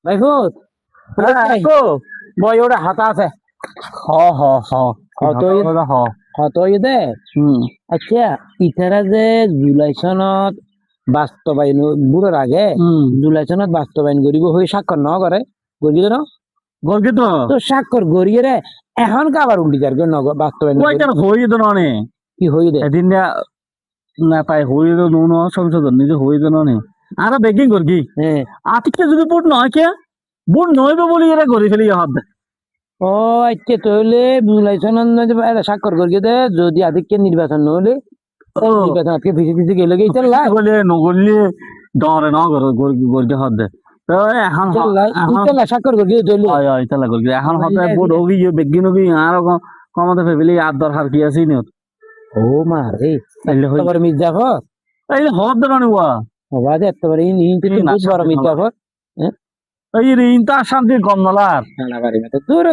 দেখো বই ওটা হাতা আছে হতই দে আচ্ছা ইতারা যে জুলাই সনত বাস্তবায়ন বুড়োর আগে জুলাই সনত বাস্তবায়ন করিব হয়ে স্বাক্ষর ন করে গরিব ন গর্গিত তো স্বাক্ষর গড়িয়ে রে এখন আবার উল্টি যার বাস্তবায়ন হয়ে তো ননে কি হয়ে দে এদিন না পাই হয়ে তো নুন সংশোধন নিজে হয়ে তো ননে আর বেকিং করকি আতিকে যদি বুট নয় কে বুট নইবে বলি এরা করে ফেলি হাত ও আচ্ছা তাহলে জুলাই সনত স্বাক্ষর করিয়ে দে যদি আদিকে নির্বাচন নহলে নির্বাচন আজকে ভিসি ভিসি গেলে গিয়ে চল বলে নগরলে ডরে না গর্গে হাত দে তো এখন স্বাক্ষর করিয়ে চলে ইতালা গর্গে এখন হাতে বুট হোগি বেগিন হোগি আর কমাতে ফেলি আর দরকার কি আছে নি ও মা রে একেবারে মির্জাফর এই হদ দেবানি ওয়া বাবা যে একেবারে বড় মির্জাফর এই ঋণ তার শান্তির কম নলার দূর